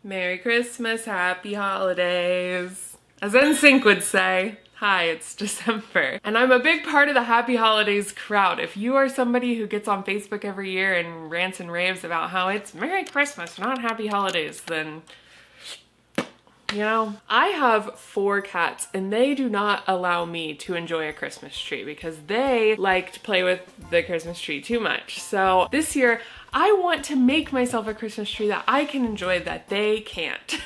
Merry Christmas, happy holidays. As NSYNC would say, hi, it's December. And I'm a big part of the happy holidays crowd. If you are somebody who gets on Facebook every year and rants and raves about how it's Merry Christmas, not happy holidays, then you know, I have 4 cats and they do not allow me to enjoy a Christmas tree because they like to play with the Christmas tree too much. So this year, I want to make myself a Christmas tree that I can enjoy that they can't.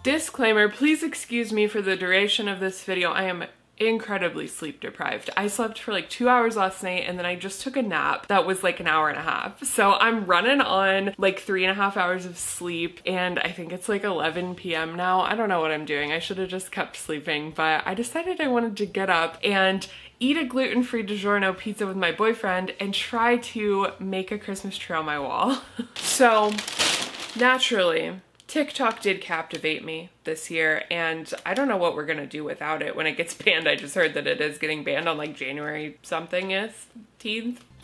Disclaimer, please excuse me for the duration of this video. I am incredibly sleep deprived. I slept for like 2 hours last night and then I just took a nap that was like an hour and a half. So I'm running on like 3.5 hours of sleep and I think it's like 11 p.m. now. I don't know what I'm doing. I should have just kept sleeping, but I decided I wanted to get up and eat a gluten-free DiGiorno pizza with my boyfriend and try to make a Christmas tree on my wall. So naturally, TikTok did captivate me this year, and I don't know what we're gonna do without it when it gets banned. I just heard that it is getting banned on like January something-th.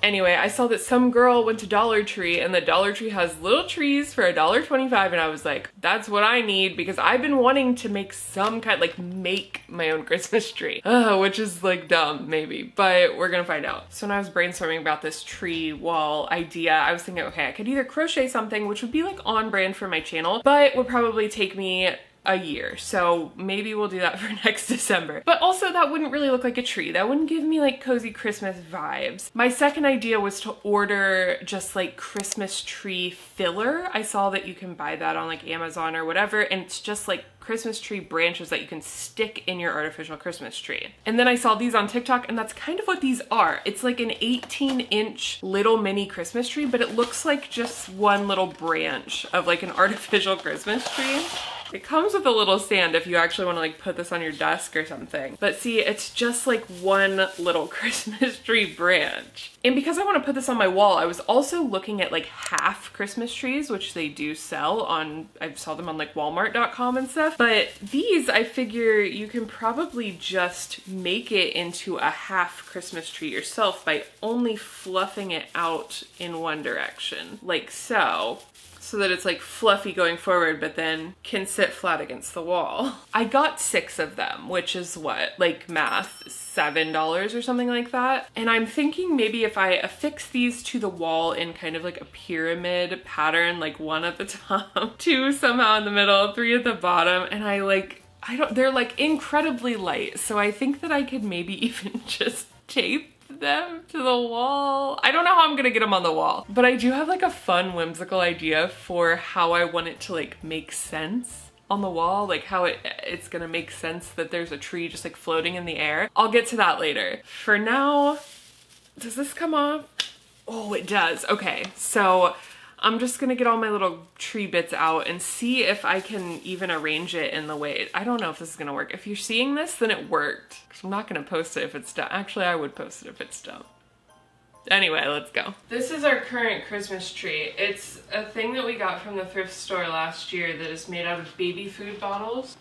Anyway, I saw that some girl went to Dollar Tree and the Dollar Tree has little trees for $1.25 and I was like, that's what I need because I've been wanting to make some kind, like make my own Christmas tree. Which is like dumb maybe, but we're gonna find out. So when I was brainstorming about this tree wall idea, I was thinking, okay, I could either crochet something, which would be like on brand for my channel, but would probably take me a year. So maybe we'll do that for next December. But also that wouldn't really look like a tree. That wouldn't give me like cozy Christmas vibes. My second idea was to order just like Christmas tree filler. I saw that you can buy that on like Amazon or whatever. And it's just like Christmas tree branches that you can stick in your artificial Christmas tree. And then I saw these on TikTok and that's kind of what these are. It's like an 18-inch little mini Christmas tree, but it looks like just one little branch of like an artificial Christmas tree. It comes with a little stand if you actually want to like put this on your desk or something. But see, it's just like one little Christmas tree branch. And because I want to put this on my wall, I was also looking at like half Christmas trees, which they do sell on, I saw them on like Walmart.com and stuff. But these, I figure you can probably just make it into a half Christmas tree yourself by only fluffing it out in one direction, like so. So that it's like fluffy going forward, but then can sit flat against the wall. I got 6 of them, which is what, like math, $7 or something like that. And I'm thinking maybe if I affix these to the wall in kind of like a pyramid pattern, like 1 at the top, 2 somehow in the middle, 3 at the bottom, and they're like incredibly light. So I think that I could maybe even just tape them to the wall. I don't know how I'm gonna get them on the wall, but I do have like a fun whimsical idea for how I want it to like make sense on the wall, like how it's gonna make sense that there's a tree just like floating in the air. I'll get to that later. For now, does this come off? Oh, it does. Okay, so I'm just gonna get all my little tree bits out and see if I can even arrange it in the way. I don't know if this is gonna work. If you're seeing this, then it worked. I'm not gonna post it if it's done. Actually, I would post it if it's done. Anyway, let's go. This is our current Christmas tree. It's a thing that we got from the thrift store last year that is made out of baby food bottles.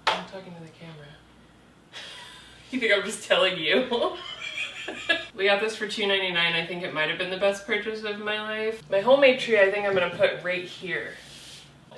I'm talking to the camera. You think I'm just telling you? We got this for $2.99. I think it might have been the best purchase of my life. My homemade tree, I think I'm gonna put right here.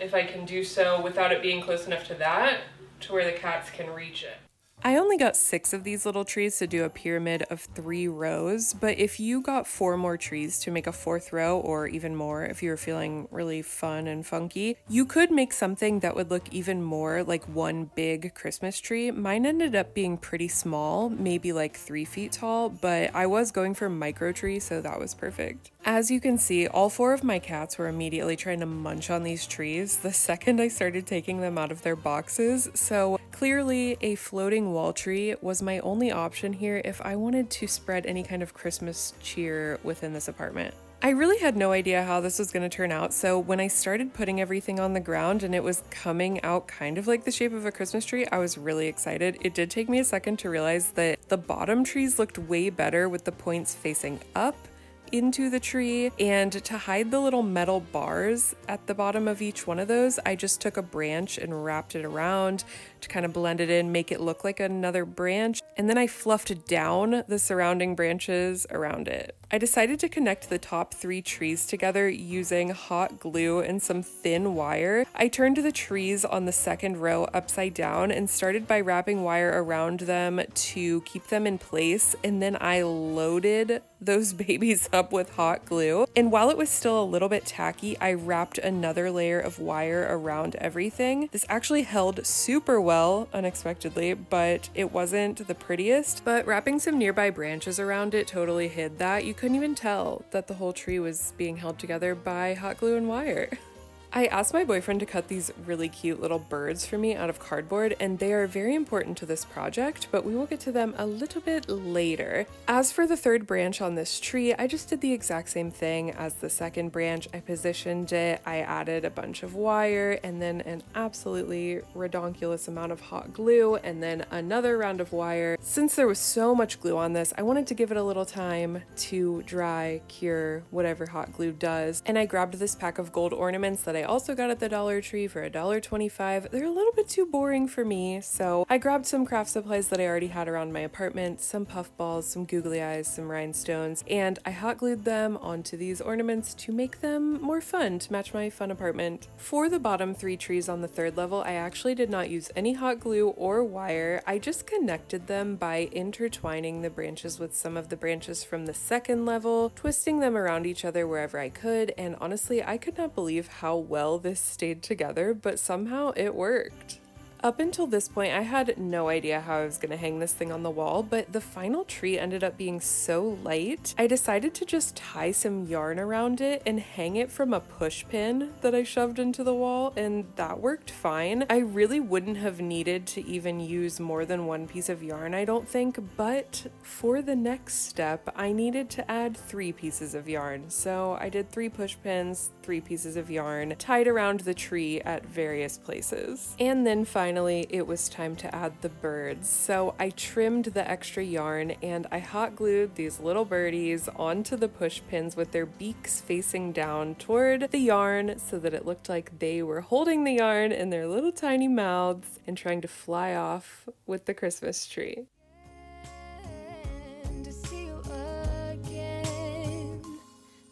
If I can do so without it being close enough to that, to where the cats can reach it. I only got 6 of these little trees to do a pyramid of 3 rows, but if you got 4 more trees to make a 4th row, or even more if you were feeling really fun and funky, you could make something that would look even more like one big Christmas tree. Mine ended up being pretty small, maybe like 3 feet tall, but I was going for micro tree, so that was perfect. As you can see, all 4 of my cats were immediately trying to munch on these trees the second I started taking them out of their boxes, so clearly a floating wall tree was my only option here if I wanted to spread any kind of Christmas cheer within this apartment. I really had no idea how this was going to turn out, so when I started putting everything on the ground and it was coming out kind of like the shape of a Christmas tree, I was really excited. It did take me a second to realize that the bottom trees looked way better with the points facing up into the tree, and to hide the little metal bars at the bottom of each one of those, I just took a branch and wrapped it around to kind of blend it in, make it look like another branch, and then I fluffed down the surrounding branches around it. I decided to connect the top 3 trees together using hot glue and some thin wire. I turned the trees on the second row upside down and started by wrapping wire around them to keep them in place, and then I loaded those babies up with hot glue. And while it was still a little bit tacky, I wrapped another layer of wire around everything. This actually held super well, unexpectedly, but it wasn't the prettiest. But wrapping some nearby branches around it totally hid that. You couldn't even tell that the whole tree was being held together by hot glue and wire. I asked my boyfriend to cut these really cute little birds for me out of cardboard, and they are very important to this project, but we will get to them a little bit later. As for the third branch on this tree, I just did the exact same thing as the second branch. I positioned it, I added a bunch of wire, and then an absolutely redonkulous amount of hot glue, and then another round of wire. Since there was so much glue on this, I wanted to give it a little time to dry, cure, whatever hot glue does, and I grabbed this pack of gold ornaments that I also got at the Dollar Tree for $1.25. They're a little bit too boring for me, so I grabbed some craft supplies that I already had around my apartment, some puff balls, some googly eyes, some rhinestones, and I hot glued them onto these ornaments to make them more fun, to match my fun apartment. For the bottom 3 trees on the third level, I actually did not use any hot glue or wire. I just connected them by intertwining the branches with some of the branches from the second level, twisting them around each other wherever I could, and honestly, I could not believe how well this stayed together, but somehow it worked. Up until this point, I had no idea how I was going to hang this thing on the wall, but the final tree ended up being so light, I decided to just tie some yarn around it and hang it from a push pin that I shoved into the wall, and that worked fine. I really wouldn't have needed to even use more than one piece of yarn, I don't think, but for the next step, I needed to add 3 pieces of yarn. So I did 3 push pins, 3 pieces of yarn, tied around the tree at various places. And then finally, it was time to add the birds. So I trimmed the extra yarn and I hot glued these little birdies onto the push pins with their beaks facing down toward the yarn so that it looked like they were holding the yarn in their little tiny mouths and trying to fly off with the Christmas tree.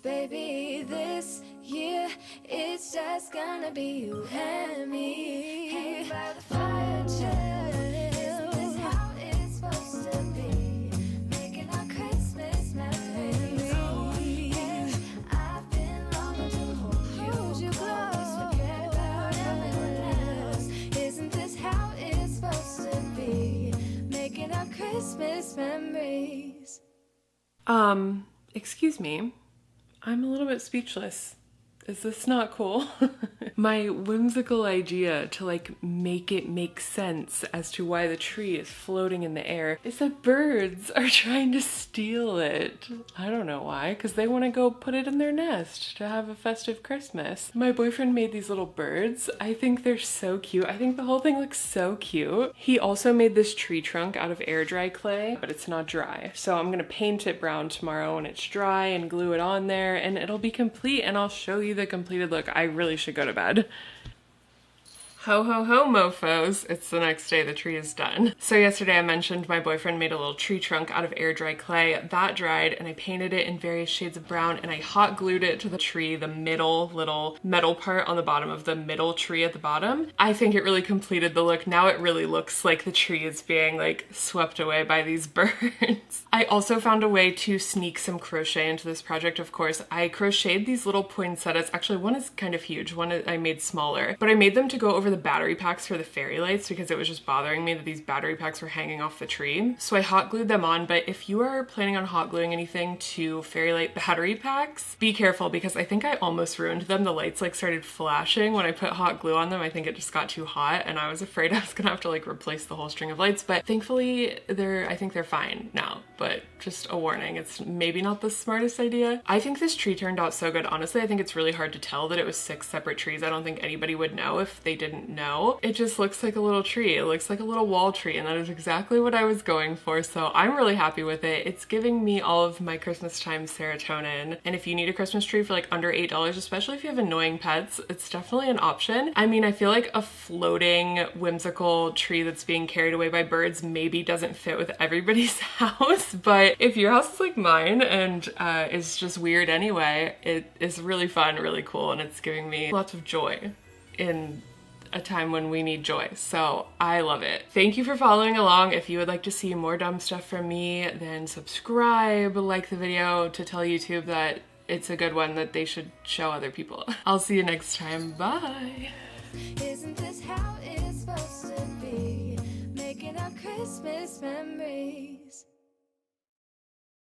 Baby, this year it's just gonna be you and me. Hanging by the fire, isn't this how it's supposed to be? Making our Christmas memories. Oh, yeah. I've been longing to hold you close, forget about everyone else. Isn't this how it's supposed to be? Making our Christmas memories. Excuse me. I'm a little bit speechless. Is this not cool? My whimsical idea to make it make sense as to why the tree is floating in the air is that birds are trying to steal it. I don't know why, because they want to go put it in their nest to have a festive Christmas. My boyfriend made these little birds. I think they're so cute. I think the whole thing looks so cute. He also made this tree trunk out of air dry clay, but it's not dry. So I'm gonna paint it brown tomorrow when it's dry and glue it on there, and it'll be complete, and I'll show you the completed look. I really should go to bed. Ho ho ho mofos, it's the next day, the tree is done. So yesterday I mentioned my boyfriend made a little tree trunk out of air dry clay. That dried and I painted it in various shades of brown and I hot glued it to the tree, the middle little metal part on the bottom of the middle tree at the bottom. I think it really completed the look. Now it really looks like the tree is being swept away by these birds. I also found a way to sneak some crochet into this project, of course. I crocheted these little poinsettias. Actually, one is kind of huge, one I made smaller, but I made them to go over the battery packs for the fairy lights because it was just bothering me that these battery packs were hanging off the tree. So I hot glued them on, but if you are planning on hot gluing anything to fairy light battery packs, be careful because I think I almost ruined them. The lights started flashing when I put hot glue on them. I think it just got too hot and I was afraid I was gonna have to replace the whole string of lights, but thankfully I think they're fine now, but just a warning, it's maybe not the smartest idea. I think this tree turned out so good. Honestly, I think it's really hard to tell that it was 6 separate trees. I don't think anybody would know if they didn't didn't know. It just looks like a little tree. It looks like a little wall tree, and that is exactly what I was going for, so I'm really happy with it. It's giving me all of my Christmas time serotonin, and if you need a Christmas tree for like under $8, especially if you have annoying pets, it's definitely an option. I mean, I feel like a floating whimsical tree that's being carried away by birds maybe doesn't fit with everybody's house, but if your house is like mine and is just weird anyway, it is really fun, really cool, and it's giving me lots of joy in a time when we need joy. So I love it. Thank you for following along. If you would like to see more dumb stuff from me, then subscribe, like the video to tell YouTube that it's a good one that they should show other people. I'll see you next time. Bye. Isn't this how it's supposed to be? Making our Christmas memories.